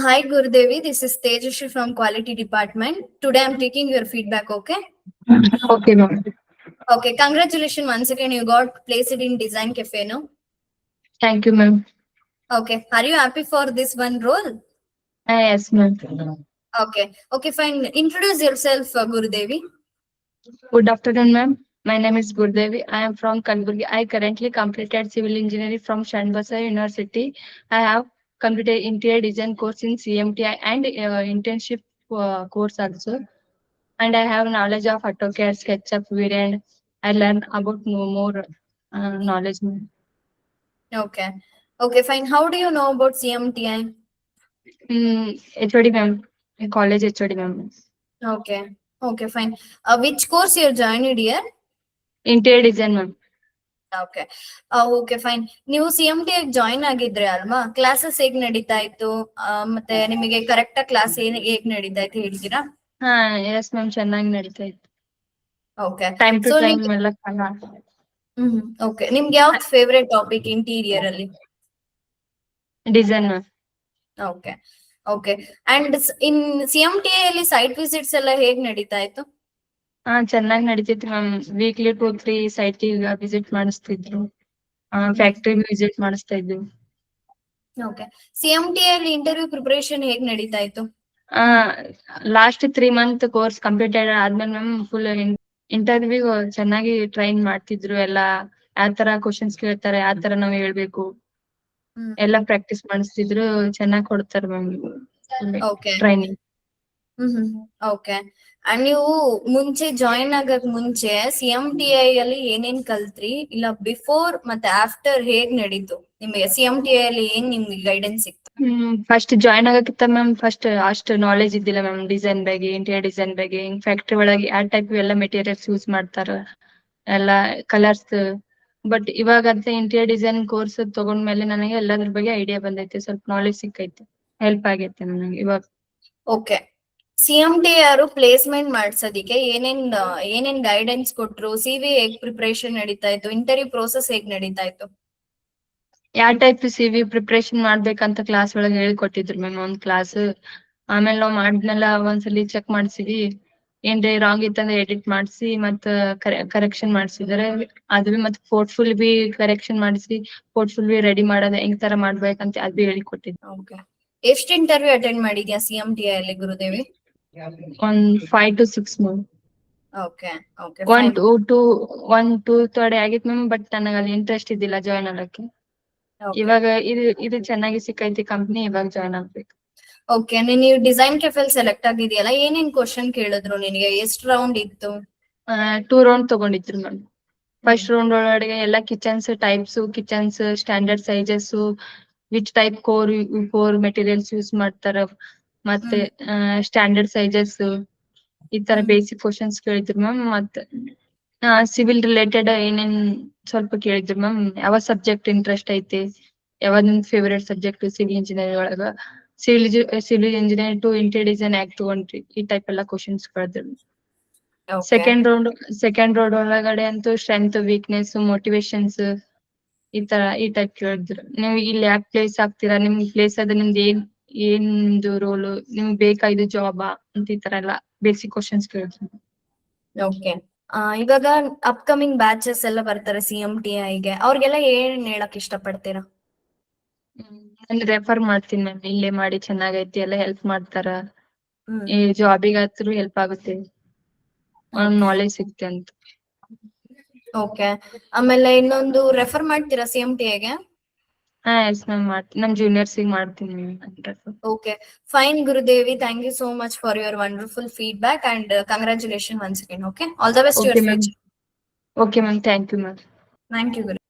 Hi Gurudevi, this is Tejashri from Quality Department. Today I'm taking your feedback, okay? Okay, ma'am. Okay, congratulations once again, you got placed in Design Cafe, no? Thank you, ma'am. Okay, are you happy for this one role? Yes, ma'am. Okay, fine. Introduce yourself, Gurudevi. Good afternoon, ma'am. My name is Gurdevi. I am from Kalburgi. I currently completed civil engineering from Shanbasa University. I have completed interior design course in CMTI and internship course also. And I have knowledge of AutoCAD, SketchUp, VRAND. I learn about more knowledge, ma'am. Okay, fine. How do you know about CMTI? HOD, ma'am. College HOD, ma'am. Okay, fine. Which course you joined here? Interior design, ma'am. Okay okay fine. ನೀವು CMT join ಆಗಿದ್ರಿ ಅಲ್ವಾ? Classes ಹೇಗ್ ನಡೀತಾ ಇತ್ತು? ಮತ್ತೆ ನಿಮಗೆ correct class ಹೇಗ್ ನಡೀತಾ ಇತ್ತು ಹೇಳ್ತೀರಾ? ಹಾ, ಎಸ್ ಮ್ಯಾಮ್, ಚೆನ್ನಾಗಿ ನಡೀತಾ ಇತ್ತು. Okay, time to so time ಎಲ್ಲ ಓಕೆ, ನಿಮ್ಗೆ ಯಾವ್ದು ಫೇವ್ರೆಟ್ ಟಾಪಿಕ್ ಇಂಟೀರಿಯರ್ ಅಲ್ಲಿ? Design ma'am. Okay okay. And in CMT ಅಲ್ಲಿ ಸೈಟ್ ವಿಸಿಟ್ಸ್ ಎಲ್ಲ ಹೇಗ್ ನಡೀತಾ ಇತ್ತು? ಹಾ, ಚೆನ್ನಾಗಿ ನಡೀತಿತ್ತು ಮ್ಯಾಮ್. ವೀಕ್ಲಿ 2-3 ಸೈಟ್ ವಿಸಿಟ್ ಮಾಡಿಸ್ತಿದ್ರು. ಫ್ಯಾಕ್ಟ್ರಿ ವಿಸಿಟ್ ಮಾಡಿಸ್ತಾ ಇದ್ವಿ. ಓಕೆ, CMT ಅಲ್ಲಿ ಇಂಟರ್ವ್ಯೂ ಪ್ರಿಪರೇಷನ್ ಹೇಗ್ ನಡೀತಾ ಇತ್ತು? ಲಾಸ್ಟ್ 3 ಮಂತ್ ಕೋರ್ಸ್ ಕಂಪ್ಲೀಟೆಡ್ ಆದ್ಮೇಲೆ ಮ್ಯಾಮ್ ಫುಲ್ ಇಂಟರ್ವ್ಯೂ ಚೆನ್ನಾಗಿ ಟ್ರೈನ್ ಮಾಡ್ತಿದ್ರು. ಎಲ್ಲ ಯಾವ ತರ ಕ್ವಶನ್ಸ್ ಕೇಳ್ತಾರೆ, ಆ ತರ ನಾವ್ ಹೇಳ್ಬೇಕು. ಎಲ್ಲ ಪ್ರಾಕ್ಟೀಸ್ ಮಾಡಿಸ್ತಿದ್ರು. ಚೆನ್ನಾಗಿ ಕೊಡ್ತಾರೆ ma'am okay training. Okay. And ನೀವು ಮುಂಚೆ ಜಾಯಿನ್ ಆಗಕ್ ಮುಂಚೆ CMTI ಅಲ್ಲಿ ಏನೇನ್ ಕಲ್ತ್ರಿ? ಇಲ್ಲ ಬಿಫೋರ್ ಮತ್ತೆ ಆಫ್ಟರ್ ಹೇಗ್ ನಡೀತು ನಿಮಗೆ? CMTI ಅಲ್ಲಿ ಏನ್ ನಿಮ್ಗೆ ಗೈಡೆನ್ಸ್ ಸಿಕ್ತು? ಫಸ್ಟ್ ಜಾಯ್ನ್ ಆಗಕ್ಕಿಂತ ಮ್ಯಾಮ್ ಫಸ್ಟ್ ಅಷ್ಟು ನಾಲೆಜ್ ಇದ್ದಿಲ್ಲ ಮ್ಯಾಮ್ ಡಿಸೈನ್ ಬಗ್ಗೆ, ಇಂಟೀರಿಯರ್ ಡಿಸೈನ್ ಬಗ್ಗೆ. ಫ್ಯಾಕ್ಟ್ರಿ ಒಳಗೆ ಯಾವ ಟೈಪ್ ಎಲ್ಲ ಮೆಟೀರಿಯಲ್ಸ್ ಯೂಸ್ ಮಾಡ್ತಾರ, ಎಲ್ಲ ಕಲರ್ಸ್. ಬಟ್ ಇವಾಗ ಅಂತ ಇಂಟೀರಿಯರ್ ಡಿಸೈನ್ ಕೋರ್ಸ್ ತಗೊಂಡ್ಮೇಲೆ ನನಗೆ ಎಲ್ಲದ್ರ ಬಗ್ಗೆ ಐಡಿಯಾ ಬಂದೈತೆ, ಸ್ವಲ್ಪ ನಾಲೆಜ್ ಸಿಕ್ಕೈತೆ, ಹೆಲ್ಪ್ ಆಗೈತೆ ನನಗೆ ಇವಾಗ. ಓಕೆ, CMT ಯಾರು ಪ್ಲೇಸ್ಮೆಂಟ್ ಮಾಡ್ಸೋದಿಕ್ಕೆ ಏನೇನ್ ಗೈಡೆನ್ಸ್ ಕೊಟ್ರು? CV ಹೇಗ್ ಪ್ರಿಪರೇಷನ್ ನಡೀತಾ ಇತ್ತು? ಇಂಟರ್ವ್ಯೂ ಪ್ರೋಸೆಸ್ ಹೇಗ್ ನಡೀತಾ ಇತ್ತು? ಯಾವ ಟೈಪ್ CV ಪ್ರಿಪರೇಷನ್ ಮಾಡ್ಬೇಕಂತ ಕ್ಲಾಸ್ ಒಳಗೆ ಹೇಳ್ಕೊಟ್ಟಿದ್ರು ಮ್ಯಾಮ್ ಒಂದ್ ಕ್ಲಾಸ್. ಆಮೇಲೆ ನಾವ್ ಮಾಡಿದ್ಮೇಲೆ ಒಂದ್ಸಲಿ ಚೆಕ್ ಮಾಡ್ಸಿವಿ. ಏನ್ರಿ ರಾಂಗ್ ಇತ್ತಂದ್ರೆ ಎಡಿಟ್ ಮಾಡಿಸಿ ಮತ್ತ ಕರೆಕ್ಷನ್ ಮಾಡ್ಸಿದಾರೆ. ಅದು ಮತ್ತೆ ಪೋರ್ಟ್ಫೋಲಿಯೋ ಬಿ ಕರೆಕ್ಷನ್ ಮಾಡಿಸಿ ಪೋರ್ಟ್ಫೋಲಿಯೋ ರೆಡಿ ಮಾಡೋದು ಹೆಂಗ್ ತರ ಮಾಡ್ಬೇಕಂತ ಅದು ಹೇಳಿಕೊಟ್ಟಿದ್ರು. ಓಕೆ, ಎಷ್ಟು ಇಂಟರ್ವ್ಯೂ ಅಟೆಂಡ್ ಮಾಡಿದ್ಯಾ CMTI ಅಲ್ಲಿ ಗುರುದೇವಿ? ಒಂದ್ 5 to 6 ma'am. Okay okay, one two ತಡೆ ಆಗಿತ್ತು ಮ್ಯಾಮ್. ಬಟ್ ನನಗೆ ಅಲ್ಲಿ ಇಂಟ್ರೆಸ್ಟ್ ಇದ್ದಿಲ್ಲ ಜಾಯ್ನ್ ಆಗಕ್ಕೆ. ಇವಾಗ ಇದು ಚೆನ್ನಾಗಿ ಸಿಕ್ಕೈತಿ ಕಂಪ್ನಿ, ಇವಾಗ ಜಾಯ್ನ್ ಆಗ್ಬೇಕು. ಓಕೆ, ನೀವು ಡಿಸೈನ್ ಕೆಫೆಲ್ ಸೆಲೆಕ್ಟ್ ಆಗಿದೆಯಲ್ಲ, ಏನೇನ್ ಕ್ವಶನ್ ಕೇಳಿದ್ರು ನಿನಗೆ? ಎಷ್ಟು ರೌಂಡ್ ಇತ್ತು? 2 ರೌಂಡ್ ತಗೊಂಡಿದ್ರು ಮ್ಯಾಮ್. ಫಸ್ಟ್ ರೌಂಡ್ ಒಳಗಡೆ ಎಲ್ಲ kitchens types, kitchens standard sizes, which type core materials use ಮಾಡ್ತಾರ, ಮತ್ತೆ ಸ್ಟ್ಯಾಂಡರ್ಡ್ ಸೈಜಸ್, ಈ ತರ ಬೇಸಿಕ್ ಕ್ವಶನ್ಸ್ ಕೇಳಿದ್ರು ಮ್ಯಾಮ್. ಮತ್ತೆ ಸಿವಿಲ್ ರಿಲೇಟೆಡ್ ಏನೇನ್ ಸ್ವಲ್ಪ ಕೇಳಿದ್ರು ಮ್ಯಾಮ್. ಯಾವ ಸಬ್ಜೆಕ್ಟ್ ಇಂಟ್ರೆಸ್ಟ್ ಐತಿ, ಯಾವ ನಿಮ್ ಫೇವರೇಟ್ ಸಬ್ಜೆಕ್ಟ್ ಸಿವಿಲ್ ಇಂಜಿನಿಯರಿಂಗ್ ಒಳಗ, civil engineer to interior design ಯಾಕೆ ತಗೊಂಡ್ರಿ, ಈ ಟೈಪ್ ಎಲ್ಲ ಕ್ವಶನ್ಸ್ ಕೇಳಿದ್ರು. ಸೆಕೆಂಡ್ ರೌಂಡ್ ಒಳಗಡೆ ಅಂತೂ ಸ್ಟ್ರೆಂತ್, ವೀಕ್ನೆಸ್, ಮೋಟಿವೇಶನ್ಸ್, ಈ ಟೈಪ್ ಕೇಳಿದ್ರು. ನೀವು ಇಲ್ಲಿ ಯಾಕೆ ಪ್ಲೇಸ್ ಆಗ್ತೀರಾ, ನಿಮ್ಗೆ ಪ್ಲೇಸ್ ಅದ, ನಿಮ್ದು ಏನ್ದು ರೋಲ್, ನಿಮ್ಗೆ ಬೇಕಾ ಇದು ಜಾಬಾ ಅಂತ ಈ ತರ ಎಲ್ಲ ಬೇಸಿಕ್ ಕ್ವಶನ್ಸ್ ಕೇಳಿದ್ರು. ಓಕೆ, ಇವಾಗ ಅಪ್ಕಮಿಂಗ್ ಬ್ಯಾಚಸ್ ಎಲ್ಲ ಬರ್ತಾರೆ CMTIಗೆ, ಅವ್ರಿಗೆಲ್ಲ ಏನ್ ಹೇಳಕ್ ಇಷ್ಟಪಡ್ತೀರಾ? ರೆಫರ್ ಮಾಡ್ತೀನಿ ಮ್ಯಾಮ್, ಇಲ್ಲೇ ಮಾಡಿ ಚೆನ್ನಾಗೈತಿ, ಎಲ್ಲ ಹೆಲ್ಪ್ ಮಾಡ್ತಾರ, ಈ ಜಾಬಿಗಾದ್ರೂ ಹೆಲ್ಪ್ ಆಗುತ್ತೆ, ನಾಲೆಜ್ ಸಿಗುತ್ತೆ ಅಂತ. ಓಕೆ, ಆಮೇಲೆ ಇನ್ನೊಂದು ರೆಫರ್ ಮಾಡ್ತೀರಾ CMTIಗೆ? ಎಸ್ ಮ್ಯಾಮ್, ಮಾಡ್ತೀನಿ. ನಮ್ ಜೂನಿಯರ್ಸ್ ಮಾಡ್ತೀನಿ refer. Okay, fine, Gurudevi. Thank you so much for your wonderful feedback and congratulations once again. Okay, all the best to your Okay ma'am. future. Okay ma'am, thank you ma'am. Thank you, Guru.